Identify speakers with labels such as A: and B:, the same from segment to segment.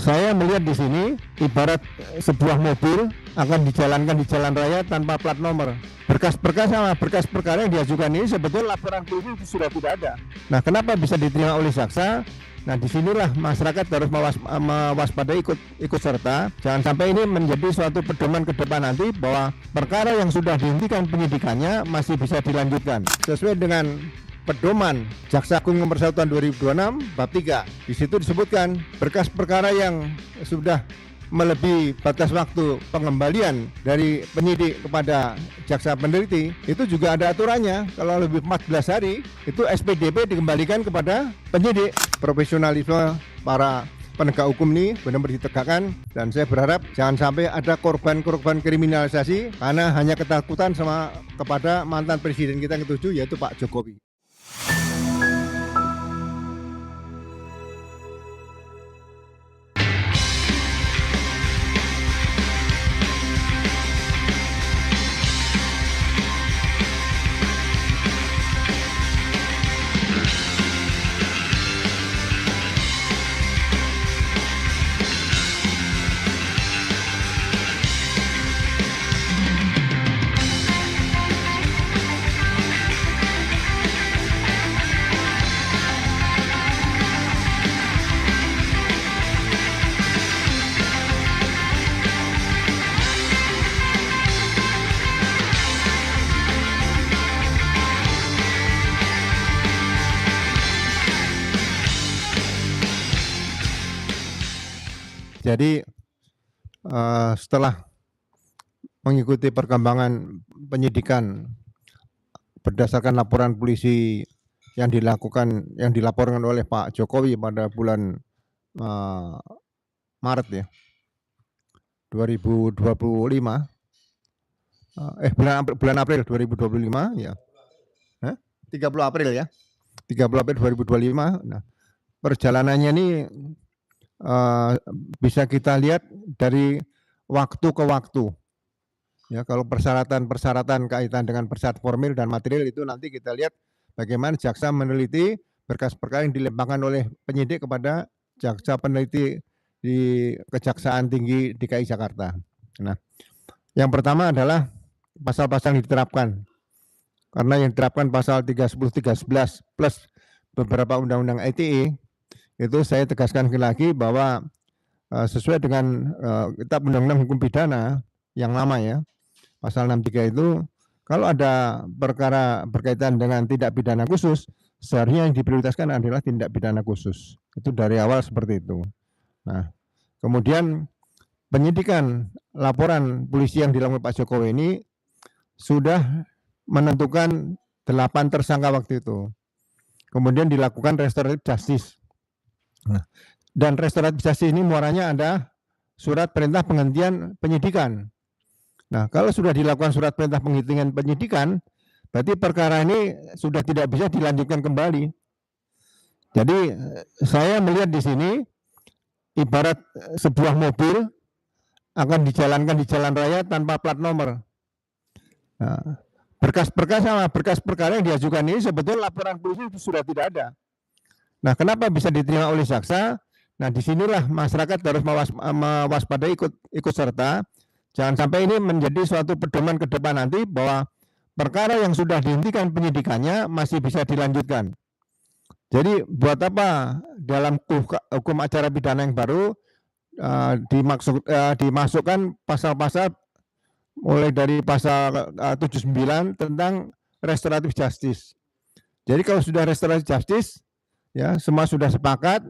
A: Saya melihat di sini ibarat sebuah mobil akan dijalankan di jalan raya tanpa plat nomor. Berkas-berkas sama berkas perkara yang diajukan ini sebetulnya laporan polisi itu sudah tidak ada. Nah, kenapa bisa diterima oleh jaksa? Nah, disinilah masyarakat harus mewaspadai ikut serta. Jangan sampai ini menjadi suatu pedoman ke depan nanti bahwa perkara yang sudah dihentikan penyidikannya masih bisa dilanjutkan sesuai dengan pedoman Jaksa Agung nomor 1 tahun 2026 bab 3. Di situ disebutkan berkas perkara yang sudah melebihi batas waktu pengembalian dari penyidik kepada jaksa peneliti itu juga ada aturannya. Kalau lebih 14 hari itu SPDP dikembalikan kepada penyidik. Profesionalisme para penegak hukum ini benar-benar ditegakkan, dan saya berharap jangan sampai ada korban-korban kriminalisasi karena hanya ketakutan kepada mantan presiden kita yang ketujuh, yaitu Pak Jokowi. Jadi setelah mengikuti perkembangan penyidikan berdasarkan laporan polisi yang dilaporkan oleh Pak Jokowi pada bulan Maret ya 2025, bulan April 2025 ya, 30 April ya, 30 April 2025. Nah, perjalanannya ini bisa kita lihat dari waktu ke waktu. Ya, kalau persyaratan kaitan dengan persyarat formil dan material itu nanti kita lihat bagaimana jaksa meneliti berkas perkara yang dilempangkan oleh penyidik kepada jaksa peneliti di Kejaksaan Tinggi DKI Jakarta. Nah, yang pertama adalah pasal-pasal yang diterapkan. Karena yang diterapkan pasal 310, 311 plus beberapa undang-undang ITE, itu saya tegaskan lagi bahwa sesuai dengan Kitab Undang-Undang Hukum Pidana yang lama ya, pasal 63 itu, kalau ada perkara berkaitan dengan tindak pidana khusus, seharusnya yang diprioritaskan adalah tindak pidana khusus. Itu dari awal seperti itu. Nah, kemudian penyidikan laporan polisi yang dilakukan Pak Jokowi ini sudah menentukan 8 tersangka waktu itu. Kemudian dilakukan restoratif justice. Nah, dan restoratif justice ini muaranya ada surat perintah penghentian penyidikan. Nah, kalau sudah dilakukan surat perintah penghentian penyidikan, berarti perkara ini sudah tidak bisa dilanjutkan kembali. Jadi saya melihat di sini ibarat sebuah mobil akan dijalankan di jalan raya tanpa plat nomor. Nah, berkas-berkas sama berkas perkara yang diajukan ini sebetulnya laporan polisi itu sudah tidak ada. Nah, kenapa bisa diterima oleh jaksa? Nah, disinilah masyarakat harus mewaspadai ikut serta. Jangan sampai ini menjadi suatu pedoman ke depan nanti bahwa perkara yang sudah dihentikan penyidikannya masih bisa dilanjutkan. Jadi buat apa dalam hukum acara pidana yang baru dimasukkan pasal-pasal mulai dari pasal 79 tentang restoratif justice. Jadi kalau sudah restoratif justice, ya semua sudah sepakat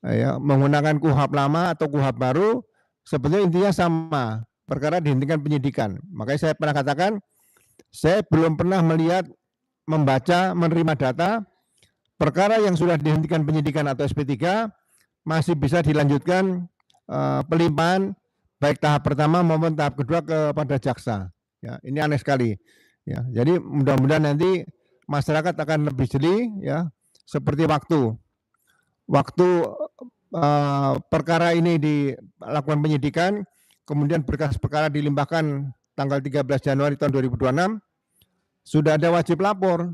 A: ya, menggunakan KUHP lama atau KUHP baru, sebetulnya intinya sama, perkara dihentikan penyidikan. Makanya saya pernah katakan, saya belum pernah melihat, membaca, menerima data perkara yang sudah dihentikan penyidikan atau SP3 masih bisa dilanjutkan pelimpahan baik tahap pertama maupun tahap kedua kepada jaksa. Ya, ini aneh sekali. Ya, jadi mudah-mudahan nanti masyarakat akan lebih jeli ya. Seperti waktu perkara ini dilakukan penyidikan, kemudian berkas perkara dilimpahkan tanggal 13 Januari tahun 2026, sudah ada wajib lapor.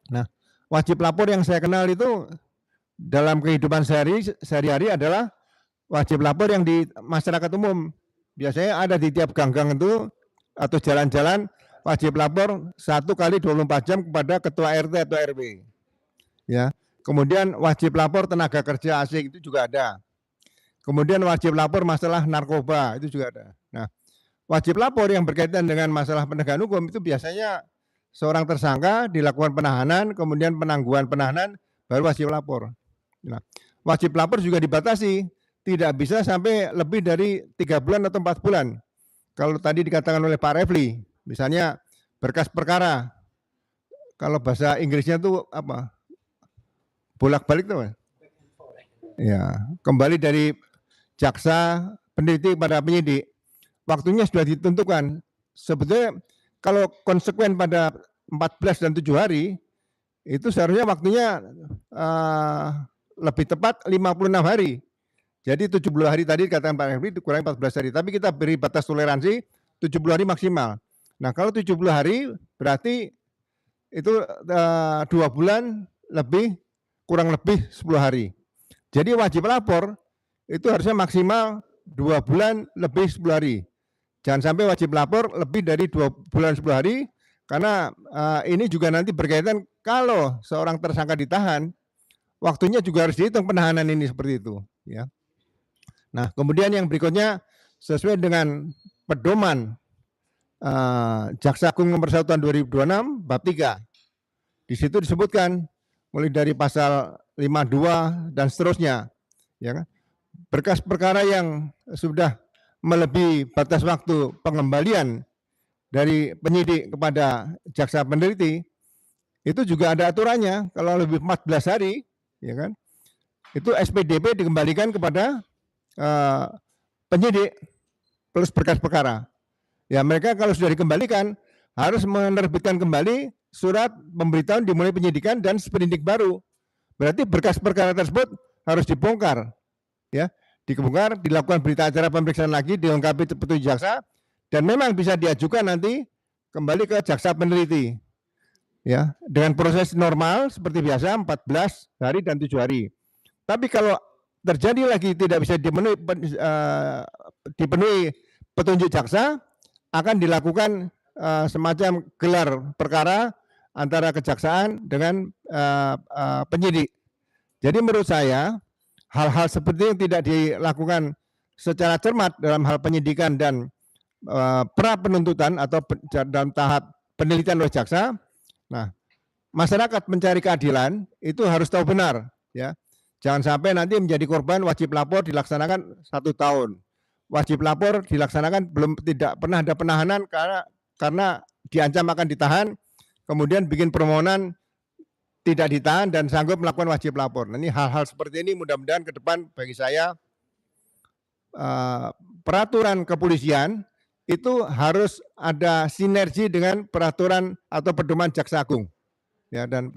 A: Nah, wajib lapor yang saya kenal itu dalam kehidupan sehari-hari adalah wajib lapor yang di masyarakat umum. Biasanya ada di tiap gang-gang itu atau jalan-jalan wajib lapor 1 kali 24 jam kepada ketua RT atau RW. Ya. Kemudian wajib lapor tenaga kerja asing itu juga ada. Kemudian wajib lapor masalah narkoba itu juga ada. Nah, wajib lapor yang berkaitan dengan masalah penegakan hukum itu biasanya seorang tersangka dilakukan penahanan, kemudian penangguhan penahanan, baru wajib lapor. Nah, wajib lapor juga dibatasi, tidak bisa sampai lebih dari 3 bulan atau 4 bulan. Kalau tadi dikatakan oleh Pak Refli, misalnya berkas perkara, kalau bahasa Inggrisnya itu apa? Bolak-balik tuh. Ya, kembali dari jaksa peneliti pada penyidik, waktunya sudah ditentukan. Sebetulnya kalau konsekuen pada 14 dan 7 hari, itu seharusnya waktunya lebih tepat 56 hari. Jadi 70 hari tadi dikatakan Pak Refli dikurangi 14 hari, tapi kita beri batas toleransi 70 hari maksimal. Nah, kalau 70 hari berarti itu 2 bulan lebih, kurang lebih 10 hari. Jadi wajib lapor itu harusnya maksimal 2 bulan lebih 10 hari. Jangan sampai wajib lapor lebih dari 2 bulan 10 hari, karena ini juga nanti berkaitan kalau seorang tersangka ditahan, waktunya juga harus dihitung penahanan ini seperti itu. Ya. Nah, kemudian yang berikutnya sesuai dengan pedoman Jaksa Agung nomor 1 tahun 2026 bab 3. Di situ disebutkan mulai dari pasal 52 dan seterusnya, ya kan? Berkas perkara yang sudah melebihi batas waktu pengembalian dari penyidik kepada jaksa peneliti, itu juga ada aturannya. Kalau lebih 14 hari, ya kan, itu SPDP dikembalikan kepada penyidik plus berkas perkara. Ya, mereka kalau sudah dikembalikan harus menerbitkan kembali surat pemberitahuan dimulai penyidikan dan sprindik baru. Berarti berkas perkara tersebut harus dibongkar, ya, dibongkar, dilakukan berita acara pemeriksaan lagi, dilengkapi petunjuk jaksa, dan memang bisa diajukan nanti kembali ke jaksa peneliti, ya, dengan proses normal seperti biasa 14 hari dan 7 hari. Tapi kalau terjadi lagi tidak bisa dipenuhi petunjuk jaksa, akan dilakukan semacam gelar perkara antara kejaksaan dengan penyidik. Jadi menurut saya hal-hal seperti yang tidak dilakukan secara cermat dalam hal penyidikan dan pra penuntutan atau dalam tahap penelitian oleh jaksa, nah, masyarakat mencari keadilan itu harus tahu benar, ya. Jangan sampai nanti menjadi korban wajib lapor dilaksanakan 1 tahun. Wajib lapor dilaksanakan tidak pernah ada penahanan karena diancam akan ditahan, kemudian bikin permohonan tidak ditahan dan sanggup melakukan wajib lapor. Nah, ini hal-hal seperti ini mudah-mudahan ke depan bagi saya peraturan kepolisian itu harus ada sinergi dengan peraturan atau pedoman Jaksa Agung. Ya, dan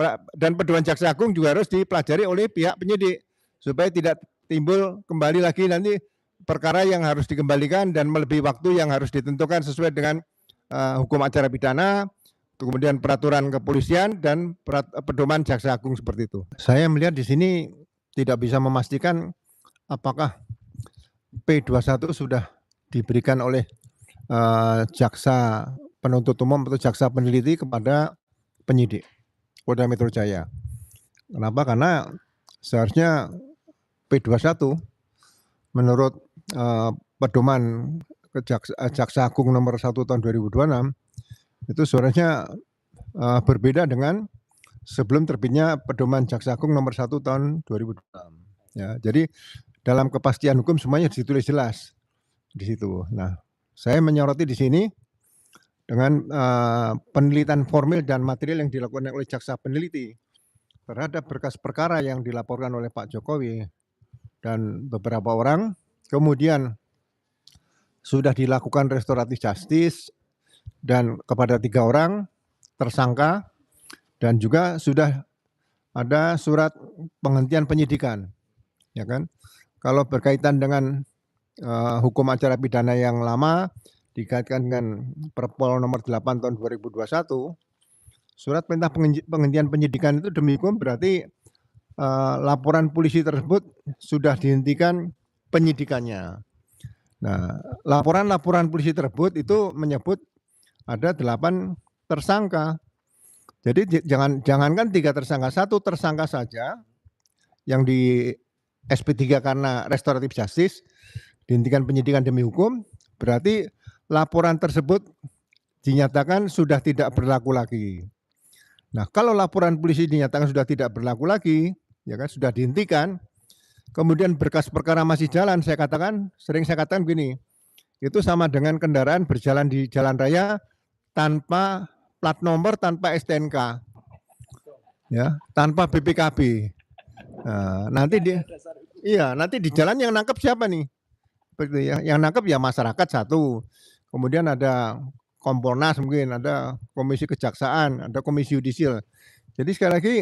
A: pedoman Jaksa Agung juga harus dipelajari oleh pihak penyidik supaya tidak timbul kembali lagi nanti perkara yang harus dikembalikan dan melebihi waktu yang harus ditentukan sesuai dengan hukum acara pidana, kemudian peraturan kepolisian dan pedoman Jaksa Agung seperti itu. Saya melihat di sini tidak bisa memastikan apakah P21 sudah diberikan oleh jaksa penuntut umum atau jaksa peneliti kepada penyidik Polda Metro Jaya. Kenapa? Karena seharusnya P21 menurut pedoman Jaksa Agung nomor 1 tahun 2026 itu seharusnya berbeda dengan sebelum terbitnya pedoman Jaksa Agung nomor 1 tahun 2026. Ya, jadi dalam kepastian hukum semuanya ditulis jelas di situ. Nah, saya menyoroti di sini dengan penelitian formil dan material yang dilakukan oleh jaksa peneliti terhadap berkas perkara yang dilaporkan oleh Pak Jokowi dan beberapa orang, kemudian sudah dilakukan restoratif justice dan kepada 3 orang tersangka, dan juga sudah ada surat penghentian penyidikan, ya kan? Kalau berkaitan dengan hukum acara pidana yang lama dikaitkan dengan Perpol nomor 8 tahun 2021, surat perintah penghentian penyidikan itu demi hukum berarti laporan polisi tersebut sudah dihentikan penyidikannya. Nah, laporan-laporan polisi tersebut itu menyebut ada 8 tersangka. Jadi jangankan 3 tersangka, 1 tersangka saja yang di SP3 karena restoratif justice, dihentikan penyidikan demi hukum, berarti laporan tersebut dinyatakan sudah tidak berlaku lagi. Nah, kalau laporan polisi dinyatakan sudah tidak berlaku lagi, ya kan, sudah dihentikan, kemudian berkas perkara masih jalan, sering saya katakan begini, itu sama dengan kendaraan berjalan di jalan raya tanpa plat nomor, tanpa STNK, ya, tanpa BPKB. Nah, nanti di jalan yang nangkep siapa nih? Begitu ya, yang nangkep ya masyarakat satu, kemudian ada Kompolnas mungkin, ada Komisi Kejaksaan, ada Komisi Yudisial. Jadi sekali lagi,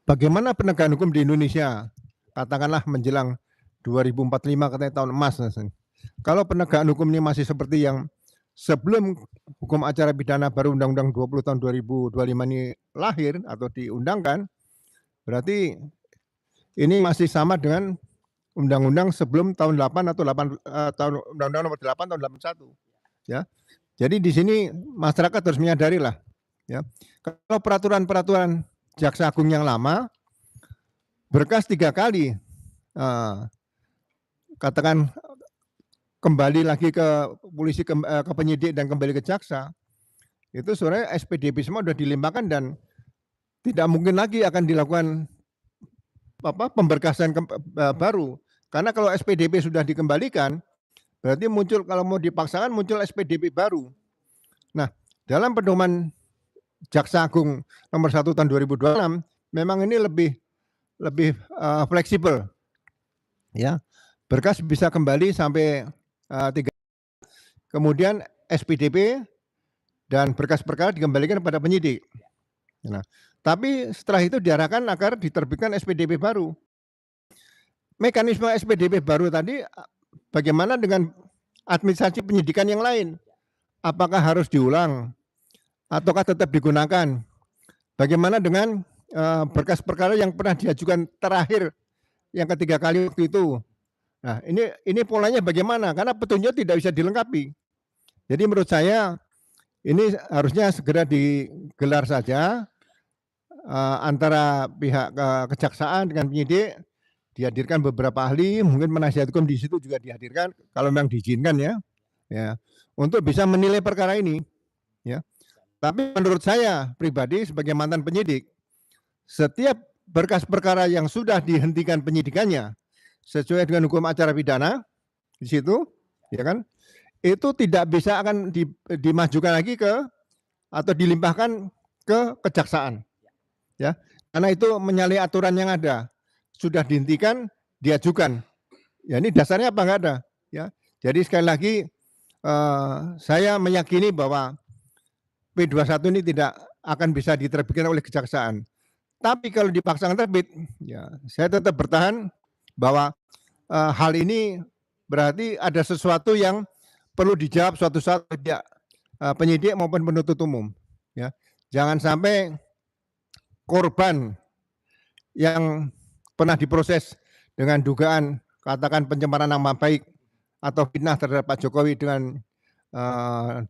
A: bagaimana penegakan hukum di Indonesia? Katakanlah menjelang 2045 katanya tahun emas. Kalau penegakan hukum ini masih seperti yang sebelum hukum acara pidana baru Undang-Undang 20 tahun 2025 ini lahir atau diundangkan, berarti ini masih sama dengan undang-undang sebelum tahun 8 atau 8 tahun Undang-Undang nomor 8 tahun 81. Ya. Jadi di sini masyarakat harus menyadari lah, ya. Kalau peraturan-peraturan Jaksa Agung yang lama berkas 3 kali katakan kembali lagi ke polisi, ke penyidik dan kembali ke jaksa, itu sebenarnya SPDP semua sudah dilimpahkan dan tidak mungkin lagi akan dilakukan pemberkasan baru. Karena kalau SPDP sudah dikembalikan, berarti muncul, kalau mau dipaksakan muncul SPDP baru. Nah, dalam pedoman Jaksa Agung nomor 1 tahun 2026 memang ini lebih fleksibel. Ya. Berkas bisa kembali sampai 3. Kemudian SPDP dan berkas perkara dikembalikan kepada penyidik. Nah, tapi setelah itu diarahkan agar diterbitkan SPDP baru. Mekanisme SPDP baru tadi bagaimana dengan administrasi penyidikan yang lain? Apakah harus diulang ataukah tetap digunakan? Bagaimana dengan berkas perkara yang pernah diajukan terakhir yang ketiga kali waktu itu? Nah, ini polanya bagaimana? Karena petunjuk tidak bisa dilengkapi. Jadi menurut saya ini harusnya segera digelar saja antara pihak kejaksaan dengan penyidik, dihadirkan beberapa ahli, mungkin penasihat hukum di situ juga dihadirkan kalau memang diizinkan ya, untuk bisa menilai perkara ini, ya. Tapi menurut saya pribadi sebagai mantan penyidik, setiap berkas perkara yang sudah dihentikan penyidikannya sesuai dengan hukum acara pidana di situ, ya kan, itu tidak bisa akan dimajukan lagi atau dilimpahkan ke kejaksaan, ya, karena itu menyalahi aturan yang ada. Sudah dihentikan, diajukan. Ya, ini dasarnya apa enggak ada, ya. Jadi sekali lagi saya meyakini bahwa P21 ini tidak akan bisa diterbitkan oleh kejaksaan. Tapi kalau dipaksakan terbit, ya saya tetap bertahan bahwa hal ini berarti ada sesuatu yang perlu dijawab suatu saat pihak penyidik maupun penuntut umum, ya. Jangan sampai korban yang pernah diproses dengan dugaan katakan pencemaran nama baik atau fitnah terhadap Pak Jokowi dengan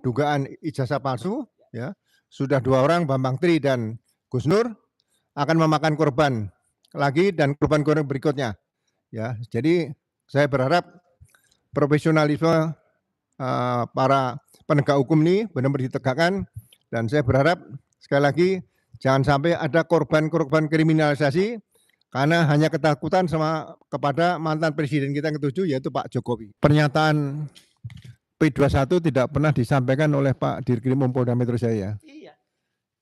A: dugaan ijazah palsu, ya, sudah 2 orang, Bambang Tri dan Gus Nur, akan memakan korban lagi dan korban-korban berikutnya, ya. Jadi saya berharap profesionalisme para penegak hukum ini benar-benar ditegakkan, dan saya berharap sekali lagi jangan sampai ada korban-korban kriminalisasi karena hanya ketakutan kepada mantan presiden kita yang ke-7 yaitu Pak Jokowi. Pernyataan P21 tidak pernah disampaikan oleh Pak Dirkrim Polda Metro Jaya. Iya.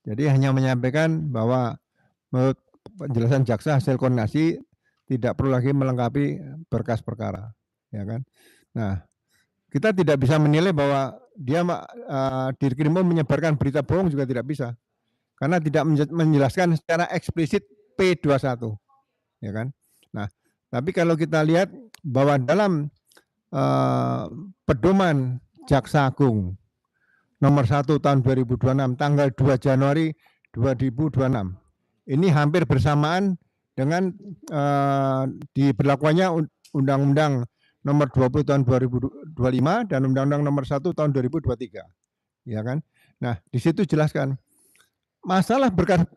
A: Jadi hanya menyampaikan bahwa menurut penjelasan jaksa hasil koordinasi tidak perlu lagi melengkapi berkas perkara, ya kan. Nah, kita tidak bisa menilai bahwa dia Dirkrim menyebarkan berita bohong juga tidak bisa. Karena tidak menjelaskan secara eksplisit P21. Ya kan. Nah, tapi kalau kita lihat bahwa dalam pedoman Jaksa Agung nomor 1 tahun 2026 tanggal 2 Januari 2026 ini hampir bersamaan dengan diberlakukannya Undang-Undang Nomor 20 Tahun 2025 dan Undang-Undang Nomor 1 Tahun 2023, ya kan. Nah, di situ jelaskan masalah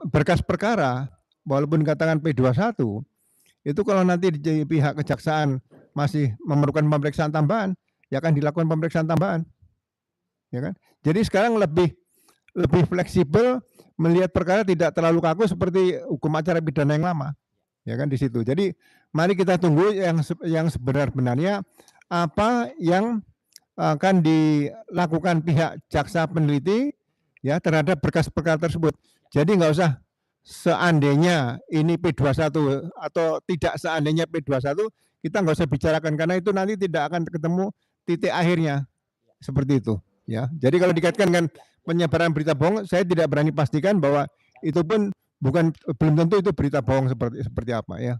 A: berkas perkara walaupun katakan P21 itu kalau nanti di pihak kejaksaan masih memerlukan pemeriksaan tambahan, ya akan dilakukan pemeriksaan tambahan, ya kan. Jadi sekarang lebih fleksibel melihat perkara tidak terlalu kaku seperti hukum acara pidana yang lama, ya kan di situ. Jadi mari kita tunggu yang sebenar-benarnya apa yang akan dilakukan pihak jaksa peneliti ya terhadap berkas perkara tersebut. Jadi nggak usah seandainya ini P21 atau tidak seandainya P21 kita nggak usah bicarakan karena itu nanti tidak akan ketemu titik akhirnya seperti itu ya. Jadi kalau dikaitkan dengan penyebaran berita bohong, saya tidak berani pastikan bahwa itu pun belum tentu itu berita bohong seperti apa ya.